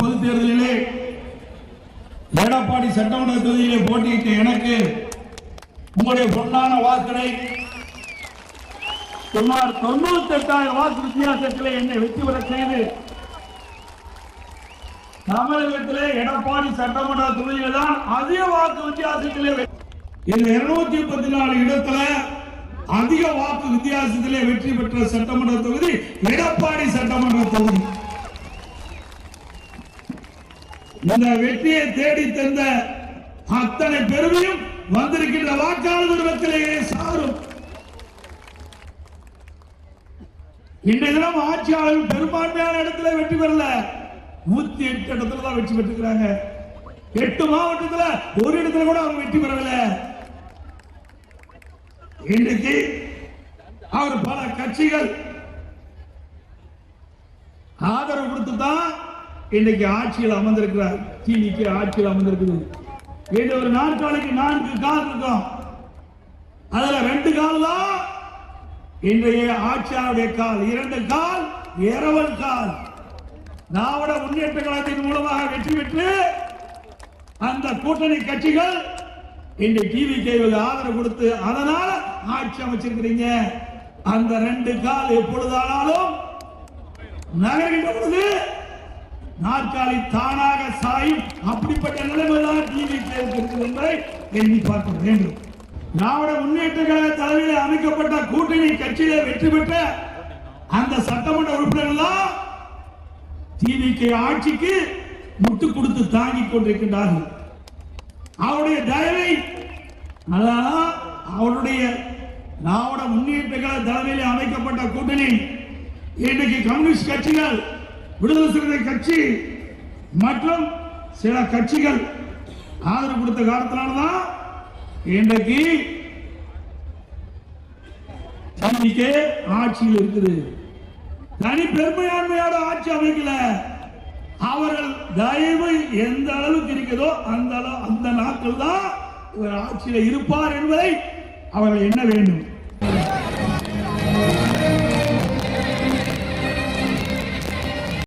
பொது தேர்தலிலே எடப்பாடி சட்டமன்ற தொகுதியிலே போட்டியிட்ட எனக்கு உங்களுடைய பொன்னான வாக்களை சுமார் 98,000 வாக்கு வித்தியாசத்திலே என்னை வெற்றி பெற செய்து தமிழகத்திலே எடப்பாடி சட்டமன்ற தொகுதியில தான் அதிக வாக்கு வித்தியாசத்திலே இந்த 234 இடத்துல அதிக வாக்கு வித்தியாசத்திலே வெற்றி பெற்ற சட்டமன்ற தொகுதி எடப்பாடி சட்டமன்ற தொகுதி. இந்த வெற்றியை தேடி தந்த அத்தனை பெருமையும் வந்திருக்கின்ற வாக்காளர்களிடத்திலேயே சாரும். இன்றைய தினம் ஆட்சியாளர்கள் பெரும்பான்மையான இடத்துல வெற்றி பெறல, 108 இடத்துல தான் வெற்றி பெற்றிருக்கிறாங்க. 8 மாவட்டத்துல ஒரு இடத்துல கூட அவங்க வெற்றி பெறவில்லை. இன்றைக்கு அவர் பல கட்சிகள் ஆதரவு கொடுத்து தான் இன்றைக்கு ஆட்சியில் அமர்ந்திருக்கிறார். டிவிக்கு ஆட்சியில் அமர்ந்திருக்குது. இது ஒரு நாற்காலிக்கு 4 கால் இருக்கும். அதுல 2 கால் தான் இன்றைய ஆட்சியாளருடைய கால், 2 கால் இரவல் கால். திராவிட முன்னேற்ற கழகத்தின் மூலமாக வெற்றி பெற்று அந்த கூட்டணி கட்சிகள் இந்த டிவிக்கு ஆதரவு கொடுத்து அதனால ஆட்சி அமைச்சிருக்கிறீங்க. அந்த 2 கால் எப்பொழுதானாலும் நகர்கின்ற பொழுது நாற்காலி தானாக சாயும். அப்படிப்பட்ட நிலைமைதான் டிவிக்கு இருக்கிறது என்பதை எண்ணி பார்க்க வேண்டும். திராவிட முன்னேற்ற கழக தலைமையில் அமைக்கப்பட்ட கூட்டணி கட்சியிலே வெற்றி பெற்ற அந்த சட்டமன்ற உறுப்பினர்கள் டிவிக்கு ஆட்சிக்கு முட்டு கொடுத்து தாங்கிக் கொண்டிருக்கின்றார்கள். அவருடைய தயவை அவருடைய திராவிட முன்னேற்ற கழக தலைமையில் அமைக்கப்பட்ட கூட்டணி இன்றைக்கு கம்யூனிஸ்ட் கட்சிகள், விடுதலை சிறுத்தை கட்சி மற்றும் சில கட்சிகள் ஆதரவு கொடுத்த காரணத்தினால்தான் இன்றைக்கு ஆட்சியில் இருக்குது. தனி பெருமையாண்மையோட ஆட்சி அமைக்கல. அவர்கள் தயவு எந்த அளவுக்கு இருக்கிறதோ அந்த நாட்கள் தான் இவர் ஆட்சியில் இருப்பார் என்பதை அவர்கள் எண்ண வேண்டும்.